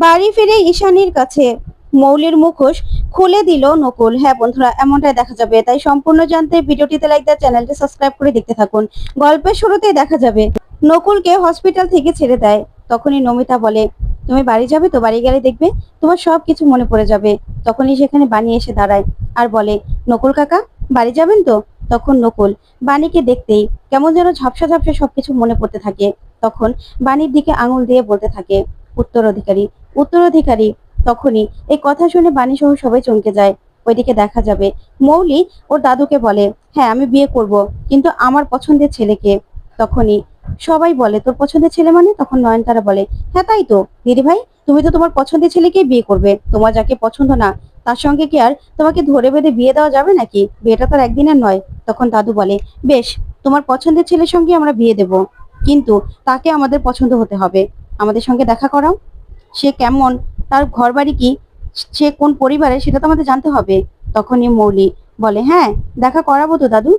বাড়ি ফিরে ঈশানীর কাছে মৌলির মুখোশ খুলে দিল নকুল। হ্যাঁ বন্ধুরা, এমনটাই দেখা যাবে। তাই সম্পূর্ণ জানতে ভিডিওটিতে লাইক দিয়ে চ্যানেলটি সাবস্ক্রাইব করে দেখতে থাকুন। গল্পের শুরুতেই দেখা যাবে নকুলকে হসপিটাল থেকে ছেড়ে দেয়। তখনই নমিতা বলে, তুমি বাড়ি যাবে তো? বাড়ি গেলে দেখবে তোমার সব কিছু মনে পড়ে যাবে। তখনই সেখানে বানি এসে দাঁড়ায় আর বলে, নকুল কাকা বাড়ি যাবেন তো? তখন নকুল বাণীকে দেখতেই কেমন যেন ঝাপসা ঝাপসা সবকিছু মনে পড়তে থাকে। তখন বাণীর দিকে আঙুল দিয়ে বলতে থাকে, উত্তরাধিকারী উত্তরাধিকারী। তখনই এই কথা শুনে বাণী সহ সবাই চমকে যায়। ওইদিকে দেখা যাবে মৌলি ওর দাদুকে বলে, হ্যাঁ আমি বিয়ে করব, কিন্তু আমার পছন্দের ছেলেকে। তখনই সবাই বলে, তোর পছন্দের ছেলে মানে? তখন নয়নতারা বলে, হ্যাঁ তাই তো দিদি ভাই, তুমি তো তোমার পছন্দের ছেলেকেই বিয়ে করবে। তোমার যাকে পছন্দ না তার সঙ্গে কি আর তোমাকে ধরে বেঁধে বিয়ে দেওয়া যাবে নাকি? বিয়েটা তো আর একদিনের নয়। তখন দাদু বলে, বেশ, তোমার পছন্দের ছেলের সঙ্গে আমরা বিয়ে দেব, কিন্তু তাকে আমাদের পছন্দ হতে হবে। আমাদের সঙ্গে দেখা করাও। সে কেমন, তার ঘর বাড়ি কি, সে কোন পরিবারে, সেটা তো আমাদের জানতে হবে। তখনই মৌলি বলে, হ্যাঁ দেখা করাবো তো দাদু।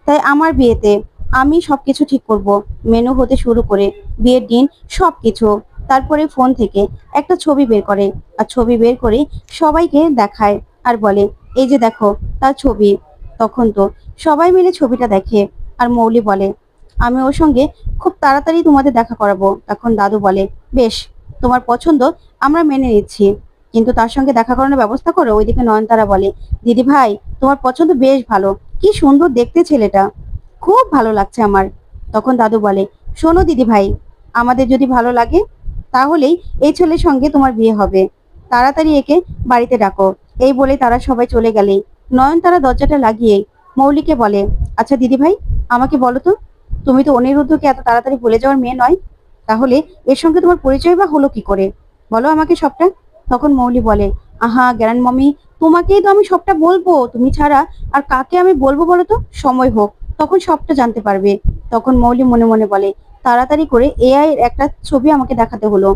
তাই আমার বিয়েতে আমি সবকিছু ঠিক করব, মেনু হতে শুরু করে বিয়ের দিন সবকিছু। তারপরে ফোন থেকে একটা ছবি বের করে, আর ছবি বের করে সবাইকে দেখায় আর বলে, এই যে দেখো তার ছবি। তখন তো সবাই মিলে ছবিটা দেখে আর মৌলি বলে, আমি ওর সঙ্গে খুব তাড়াতাড়ি তোমাদের দেখা করাবো। তখন দাদু বলে, বেশ, তোমার পছন্দ আমরা মেনে নিচ্ছি, কিন্তু তার সঙ্গে দেখা করানোর ব্যবস্থা করো। ওইদিকে নয়নতারা বলে, দিদি ভাই তোমার পছন্দ বেশ ভালো, কি সুন্দর দেখতে ছেলেটা, খুব ভালো লাগছে আমার। তখন দাদু বলে, শোনো দিদি ভাই, আমাদের যদি ভালো লাগে তাহলেই এই ছেলের সঙ্গে তোমার বিয়ে হবে, তাড়াতাড়ি একে বাড়িতে ডাকো। এই বলে তারা সবাই চলে গেলেই নয়নতারা দরজাটা লাগিয়ে মৌলিকে বলে, আচ্ছা দিদি ভাই, আমাকে বলো তো, তুমি তো অনিরুদ্ধকে এত তাড়াতাড়ি ভুলে যাওয়ার মেয়ে নয়, তাহলে এর সঙ্গে তোমার পরিচয় বা হলো কি করে? বলো আমাকে সবটা। তখন মৌলি বলে, আহা গ্র্যান্ড মামি, তোমাকেই তো আমি সবটা বলবো, তুমি ছাড়া আর কাকে আমি বলবো বলো তো? সময় হোক, তখন সবটা জানতে পারবে। তখন মৌলি মনে মনে বলে, তাড়াতাড়ি করে এআই এর একটা ছবি আমাকে দেখাতে হলো।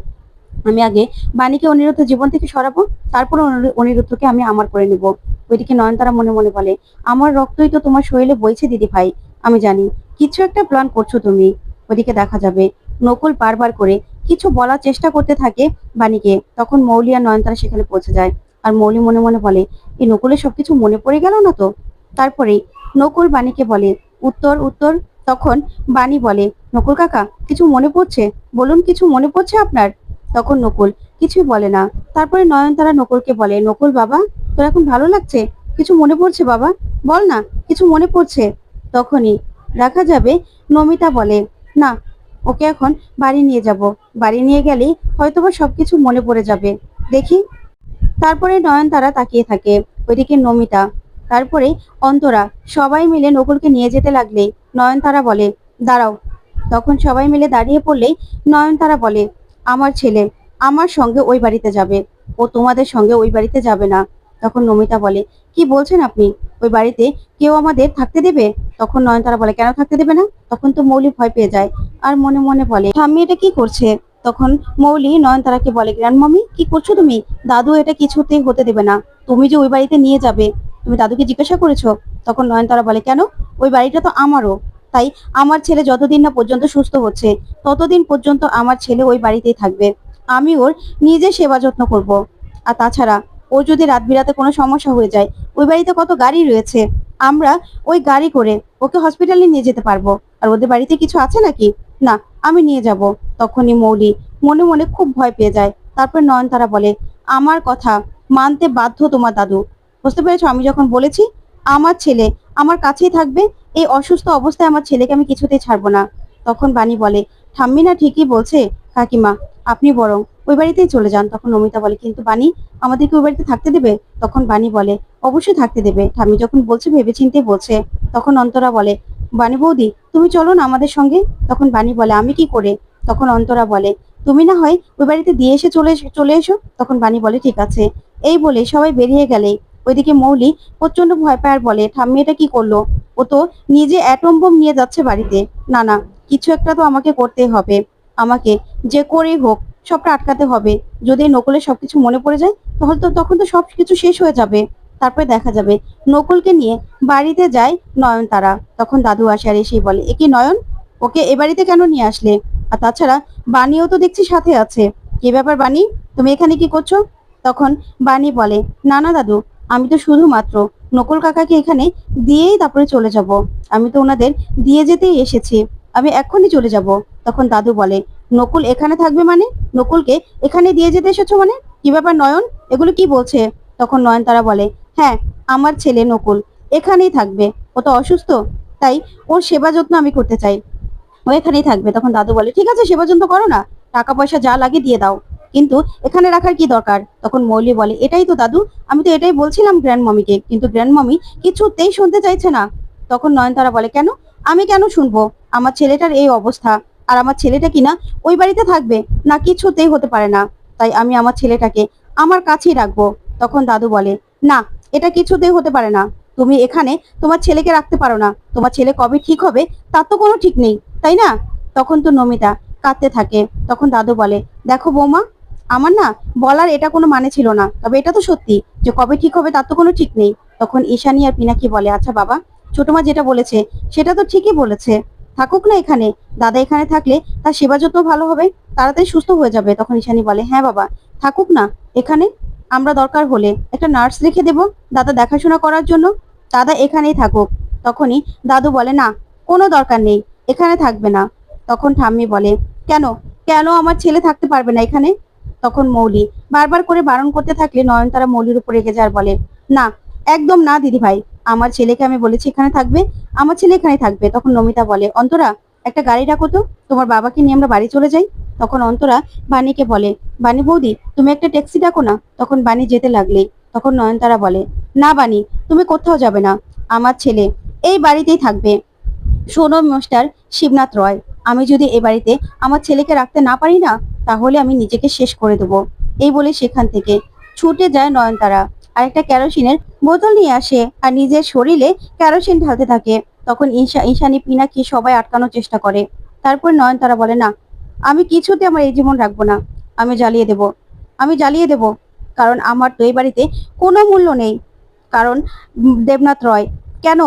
আমি আগে বাণীকে অনিরুদ্ধ জীবন থেকে সরাবো, তারপর অনিরুদ্ধকে আমি আমার করে নিব। ওইদিকে নয়নতারা মনে মনে বলে, আমার রক্তই তো তোমার শরীরে বইছে দিদি ভাই, আমি জানি কিছু একটা প্ল্যান করছো তুমি। ওইদিকে দেখা যাবে নকুল বারবার করে কিছু বলার চেষ্টা করতে থাকে বাণীকে। তখন মৌলি আর নয়নতারা সেখানে পৌঁছে যায় আর মৌলি মনে মনে বলে, এই নকুলের সবকিছু মনে পড়ে গেল না তো? তারপরে নকুল বাণীকে বলে, উত্তর উত্তর। তখন বাণী বলে, নকুল কাকা কিছু মনে পড়ছে? বলুন, কিছু মনে পড়ছে আপনার? তখন নকুল কিছুই বলে না। তারপরে নয়নতারা নকুলকে বলে, নকুল বাবা, তোর এখন ভালো লাগছে? কিছু মনে পড়ছে বাবা? বল না, কিছু মনে পড়ছে? তখনই দেখা যাবে নমিতা বলে, না, ওকে এখন বাড়ি নিয়ে যাব, বাড়ি নিয়ে গেলেই হয়তোবা সবকিছু মনে পড়ে যাবে, দেখি। তারপরে নয়নতারা তাকিয়ে থাকে, ওইদিকে নমিতা, তারপরে অন্তরা, সবাই মিলে নকুলকে নিয়ে যেতে লাগলেই নয়নতারা বলে, দাঁড়াও। তখন সবাই মিলে দাঁড়িয়ে পড়লেই নয়নতারা বলে, আমার ছেলে আমার সঙ্গে ওই বাড়িতে যাবে, ও তোমাদের সঙ্গে ওই বাড়িতে যাবে না। তখন নমিতা বলে, কি বলছেন আপনি? ওই বাড়িতে কেউ আমাদের থাকতে দেবে? তখন নয়নতারা বলে, কেন থাকতে দেবে না? তখন তো মৌলি ভয় পেয়ে যায় আর মনে মনে বলে, ঠাম্মি এটা কি করছে? তখন মৌলি নয়নতারাকে বলে, গ্র্যান্ড মামি কি করছো তুমি? দাদু এটা কিছুতেই হতে দেবে না, তুমি যে ওই বাড়িতে নিয়ে যাবে, তুমি দাদুকে জিজ্ঞাসা করেছো? তখন নয়নতারা বলে, কেন? ওই বাড়িটা তো আমারও, তাই আমার ছেলে যতদিন না পর্যন্ত সুস্থ হচ্ছে ততদিন পর্যন্ত আমার ছেলে ওই বাড়িতেই থাকবে, আমি ওর নিজে সেবা যত্ন করব। আর তাছাড়া ও যদি রাত বিরাতে কোনো সমস্যা হয়ে যায়, ওই বাড়িতে কত গাড়ি রয়েছে, আমরা ওই গাড়ি করে ওকে হসপিটালে নিয়ে যেতে পারবো। আর ওদের বাড়িতে কিছু আছে নাকি? না, আমি নিয়ে যাব। তখনই মৌলি মনে মনে খুব ভয় পেয়ে যায়। তারপর নয়নতারা বলে, আমার কথা মানতে বাধ্য তোমার দাদু, বুঝতে পেরেছো? আমি যখন বলেছি আমার ছেলে আমার কাছেই থাকবে, এই অসুস্থ অবস্থায় আমার ছেলেকে আমি কিছুতেই ছাড়বো না। তখন বাণী বলে, ঠাম্মি না ঠিকই বলছে কাকিমা, আপনি বরং ওই বাড়িতেই চলে যান। তখন নমিতা বলে, কিন্তু বাণী আমাদেরকে ওই বাড়িতে থাকতে দেবে? তখন বাণী বলে, অবশ্যই থাকতে দেবে, ঠাম্মি যখন বলছে ভেবেচিন্তে বলছে। তখন অন্তরা বলে, বাণী বৌদি তুমি চলো না আমাদের সঙ্গে। তখন বাণী বলে, আমি কি করে? তখন অন্তরা বলে, তুমি না হয় ওই বাড়িতে দিয়ে এসে চলে এসো। তখন বাণী বলে, ঠিক আছে। এই বলে সবাই বেরিয়ে গেলে ওইদিকে মৌলি প্রচন্ড ভয় পায় আর বলে, ঠাম্মি এটা কি করলো? ও তো নিজে অ্যাটম বোম নিয়ে যাচ্ছে বাড়িতে। না না, কিছু একটা তো আমাকে করতেই হবে, আমাকে যে করেই হোক সবটা আটকাতে হবে। যদি নকুলের সবকিছু মনে পড়ে যায় তখন তো সবকিছু শেষ হয়ে যাবে। তারপরে দেখা যাবে নকুলকে নিয়ে বাড়িতে যায় নয়নতারা। তখন দাদু আসে আর এসেই বলে, এ কি নয়ন, ওকে এ বাড়িতে কেন নিয়ে আসলে? আর তাছাড়া বানিও তো দেখছি সাথে আছে, কি ব্যাপার বানি, তুমি এখানে কি করছো? তখন বানি বলে, না না দাদু, আমি তো শুধুমাত্র নকুল কাকাকে এখানে দিয়েই তারপরে চলে যাব। আমি তো ওনাদের দিয়ে যেতেই এসেছি, আমি এক্ষুনি চলে যাব। তখন দাদু বলে, নকুল এখানে থাকবে মানে? নকুলকে এখানে দিয়ে যেতে এসেছো মানে? কি ব্যাপার নয়ন, এগুলো কি বলছে? তখন নয়নতারা বলে, হ্যাঁ, আমার ছেলে নকুল এখানেই থাকবে। ও তো অসুস্থ, তাই ওর সেবা যত্ন আমি করতে চাই, ও এখানেই থাকবে। তখন দাদু বলে, ঠিক আছে, সেবা যত্ন করো না, টাকা পয়সা যা লাগে দিয়ে দাও, কিন্তু এখানে রাখার কি দরকার? তখন মৌলি বলে, এটাই তো দাদু, আমি তো এটাই বলছিলাম গ্র্যান্ড মমিকে, কিন্তু গ্র্যান্ড মমি কিছুতেই শুনতে চাইছে না। তখন নয়নতারা বলে, কেন? আমি কেন শুনবো? আমার ছেলেটার এই অবস্থা, আর আমার ছেলেটা কিনা ওই বাড়িতে থাকবে না, কিছুতেই হতে পারে না। তাই আমি আমার ছেলেটাকে আমার কাছেই রাখবো। তখন দাদু বলে, না, এটা কিছুতেই হতে পারে না। তুমি এখানে তোমার ছেলেকে রাখতে পারো না, তোমার ছেলে কবে ঠিক হবে তার তো কোনো ঠিক নেই, তাই না? তখন তো নমিতা কাঁদতে থাকে। তখন দাদু বলে, দেখো বৌমা, আমার না বলার এটা কোনো মানে ছিল না, তবে এটা তো সত্যি যে কবে ঠিক হবে তার তো কোনো ঠিক নেই। তখন ঈশানী আর পিনাকি বলে, আচ্ছা বাবা, ছোট মা যেটা বলেছে সেটা তো ঠিকই বলেছে, থাকুক না এখানে, দাদা এখানে থাকলে তার সেবা যত্ন ভালো হবে, তাড়াতাড়ি সুস্থ হয়ে যাবে। তখন ঈশানী বলে, হ্যাঁ বাবা, থাকুক না এখানে, আমরা দরকার হলে একটা নার্স রেখে দেব দাদা দেখাশোনা করার জন্য, দাদা এখানেই থাকুক। তখনই দাদু বলে, না, কোনো দরকার নেই, এখানে থাকবে না। তখন ঠাম্মি বলে, কেন, কেন আমার ছেলে থাকতে পারবে না এখানে? তখন মৌলি বারবার করে বারণ করতে থাকলে নয়নতারা মৌলির উপর রেগে যায় আর বলে, না, একদম না দিদি ভাই, আমার ছেলেকে আমি বলেছি এখানে থাকবে, আমার ছেলে এখানে থাকবে। তখন নমিতা বলে, অন্তরা, একটা গাড়ি ডাকো তো, তোমার বাবাকে নিয়ে আমরা বাড়ি চলে যাই। তখন অন্তরা বাণীকে বলে, বাণী বৌদি, তুমি একটা ট্যাক্সি ডাকো না। তখন বাণী যেতে লাগলেই তখন নয়নতারা বলে, না বাণী, তুমি কোথাও যাবে না, আমার ছেলে এই বাড়িতেই থাকবে। শোনো মিস্টার শিবনাথ রয়, আমি যদি এ বাড়িতে আমার ছেলেকে রাখতে না পারি না, তাহলে আমি নিজেকে শেষ করে দেবো। এই বলে সেখান থেকে ছুটে যায় নয়নতারা, আর একটা কেরোসিনের বোতল নিয়ে আসে আর নিজের শরীরে কেরোসিন ঢালতে থাকে। তখন ঈশানী পিনাকি সবাই আটকানোর চেষ্টা করে। তারপর নয়নতারা বলে, না, আমি কিছুতে আমার এই জীবন রাখবো না, আমি জ্বালিয়ে দেব, আমি জ্বালিয়ে দেব, কারণ আমার তো এই বাড়িতে কোনো মূল্য নেই। কারণ দেবনাথ রয় কেন,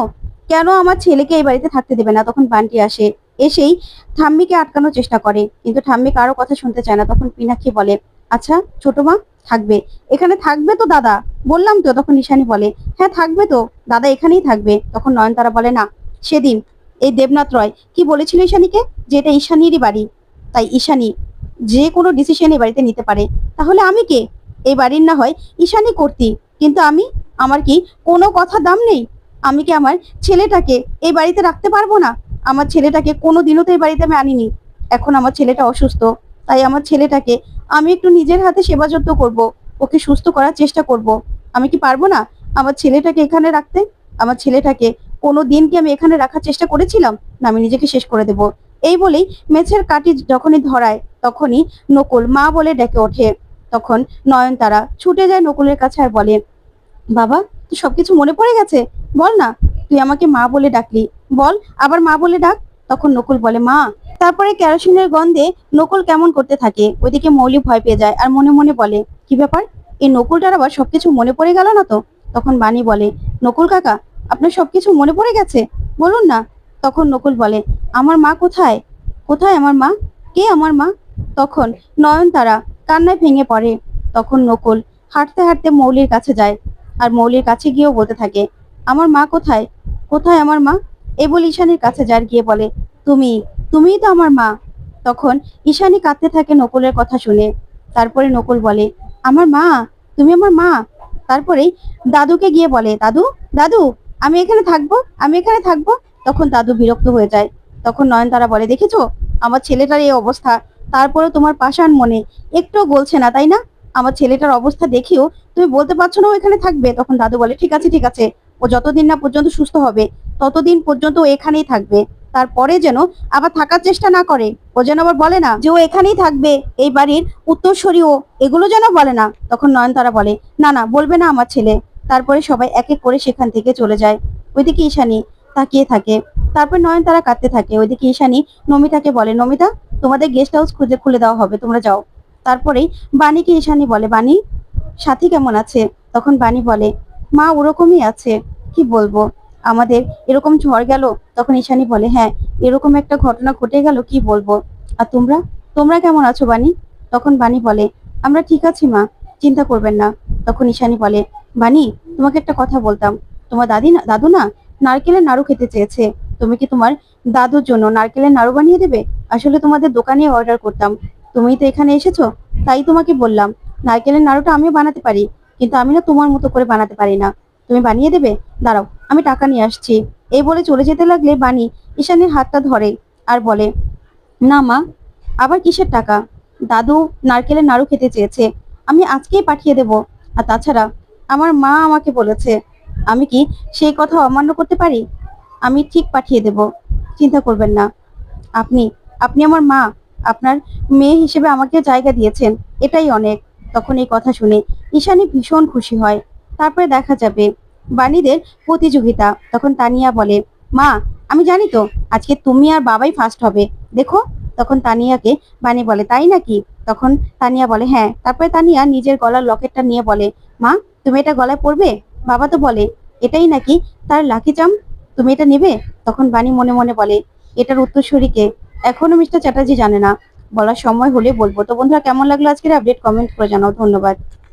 কেন আমার ছেলেকে এই বাড়িতে থাকতে দেবে না? তখন বান্টি আসে, এসেই ঠাম্মিকে আটকানোর চেষ্টা করে, কিন্তু ঠাম্মি কারো কথা শুনতে চায় না। তখন পিনাকি বলে, আচ্ছা ছোট মা, থাকবে, এখানে থাকবে তো দাদা, বললাম তো। তখন ঈশানী বলে, হ্যাঁ থাকবে তো, দাদা এখানেই থাকবে। তখন নয়নতারা বলে, না, সেদিন এই দেবনাথ রয় কি বলেছিল ঈশানীকে, যে এটা ঈশানীরই বাড়ি, তাই ঈশানী যে কোনো ডিসিশন এই বাড়িতে নিতে পারে, তাহলে আমি কে? এই বাড়ির না হয় ঈশানী কর্তি, কিন্তু আমি, আমার কি কোনো কথা দাম নেই? আমি কি আমার ছেলেটাকে এই বাড়িতে রাখতে পারবো না? আমার ছেলেটাকে কোনো দিনও তো এই বাড়িতে আমি আনিনি, এখন আমার ছেলেটা অসুস্থ, তাই আমার ছেলেটাকে আমি একটু নিজের হাতে সেবা যত্ন করবো, ওকে সুস্থ করার চেষ্টা করব। আমি কি পারবো না আমার ছেলেটাকে এখানে রাখতে? আমার ছেলেটাকে কোনো দিন কি আমি এখানে রাখার চেষ্টা করেছিলাম? না, আমি নিজেকে শেষ করে দেব। এই বলেই মেছের কাঠি যখনই ধরায় তখনই নকুল মা বলে ডেকে ওঠে। তখন নয়নতারা ছুটে যায় নকুলের কাছে আর বলে, বাবা, তুই সবকিছু মনে পড়ে গেছে? বল না, তুই আমাকে মা বলে ডাকলি, বল আবার মা বলে ডাক। তখন নকুল বলে, মা। তারপরে কেরোসিনের গন্ধে নকুল কেমন করতে থাকে। ওইদিকে মৌলি ভয় পেয়ে যায় আর মনে মনে বলে, কি ব্যাপার, এই নকুলটার আবার সবকিছু মনে পড়ে গেল না তো? তখন বাণী বলে, নকুল কাকা, আপনার সবকিছু মনে পড়ে গেছে, বলুন না। তখন নকুল বলে, আমার মা কোথায়, কোথায় আমার মা, কে আমার মা? তখন নয়নতারা কান্নায় ভেঙে পড়ে। তখন নকুল হাঁটতে হাঁটতে মৌলির কাছে যায় আর মৌলির কাছে গিয়েও বলতে থাকে, আমার মা কোথায়, কোথায় আমার মা? এ বলে ঈশানীর কাছে যায়, গিয়ে বলে, তুমি, তুমিই তো আমার মা। তখন ঈশানী কাঁদতে থাকে নকুলের কথা শুনে। তারপরে নকুল বলে, আমার মা, তুমি আমার মা। তারপরেই দাদুকে গিয়ে বলে, দাদু, দাদু, আমি এখানে থাকবো, আমি এখানে থাকবো। তখন দাদু বিরক্ত হয়ে যায়। তখন নয়নতারা বলে, দেখেছো আমার ছেলেটার এই অবস্থা, তারপরে তোমার পাষাণ মনে একটুও গলছে না, তাই না? আমার ছেলেটার অবস্থা দেখিও তুমি বলতে পারছো না ও এখানে থাকবে? তখন দাদু বলে, ঠিক আছে ঠিক আছে, ও যতদিন না পর্যন্ত সুস্থ হবে ততদিন পর্যন্ত ও এখানেই থাকবে, তারপরে যেন আবার থাকার চেষ্টা না করে, ও যেন আবার বলে না যে ও এখানেই থাকবে, এই বাড়ির উত্তরসূরি ও, এগুলো যেন বলে না। তখন নয়নতারা বলে, না না, বলবে না আমার ছেলে। তারপরে সবাই এক এক করে সেখান থেকে চলে যায়। ওইদিকে ঈশানী তাকিয়ে থাকে। তারপর নয়নতারা কাঁদতে থাকে। ওইদিকে ঈশানী নমিতাকে বলে, নমিতা, তোমাদের গেস্ট হাউস খুলে দেওয়া হবে, তোমরা যাও। তারপরেই বাণীকে ঈশানী বলে, বাণী, সাথী কেমন আছে? তখন বাণী বলে, মা ওরকমই আছে, কি বলবো, আমাদের এরকম ঝড় গেল। তখন ঈশানী বলে, হ্যাঁ, এরকম একটা ঘটনা ঘটে গেল, কি বলবো। আর তোমরা, তোমরা কেমন আছো বাণী? তখন বাণী বলে, আমরা ঠিক আছি মা, চিন্তা করবেন না। তখন ঈশানী বলে, বাণী, তোমাকে একটা কথা বলতাম। তোমার দাদু না নারকেলের নাড়ু খেতে চেয়েছে। তুমি কি তোমার দাদুর জন্য নারকেলের নাড়ু বানিয়ে দেবে? আসলে তোমাদের দোকানে অর্ডার করতাম, তুমি তো এখানে এসেছো, তাই তোমাকে বললাম। নারকেলের নাড়ুটা আমিও বানাতে পারি, কিন্তু আমি না তোমার মতো করে বানাতে পারি না। তুমি বানিয়ে দেবে? দাঁড়াও, আমি টাকা নিয়ে আসছি। এই বলে চলে যেতে লাগলে বাণী ঈশানীর হাতটা ধরে আর বলে, না মা, আবার কিসের টাকা? দাদু নারকেলের নাড়ু খেতে চেয়েছে, আমি আজকেই পাঠিয়ে দেব। আর তাছাড়া আমার মা আমাকে বলেছে, আমি কি সেই কথা অমান্য করতে পারি? আমি ঠিক পাঠিয়ে দেব, চিন্তা করবেন না। আপনি আপনি আমার মা, আপনার মেয়ে হিসেবে আমাকে জায়গা দিয়েছেন, এটাই অনেক। তখন এই কথা শুনে ঈশানী ভীষণ খুশি হয়। তারপরে দেখা যাবে বাণীদের প্রতিযোগিতা। তখন তানিয়া বলে, মা, আমি জানি তো আজকে তুমি আর বাবাই ফার্স্ট হবে, দেখো। তখন তানিয়াকে বাণী বলে, তাই নাকি? তখন তানিয়া বলে, হ্যাঁ। তারপরে তানিয়া নিজের গলার লকেটটা নিয়ে বলে, মা, তুমি এটা গলায় পরবে? বাবা তো বলে এটাই নাকি তার লাকি চাম, তুমি এটা নেবে? তখন বাণী মনে মনে বলে, এটার উত্তরসূরিকে এখনো মিস্টার চ্যাটার্জি জানে না, বলার সময় হলে বলবো। তো বন্ধুরা, কেমন লাগলো আজকের আপডেট? কমেন্ট করে জানাও। ধন্যবাদ।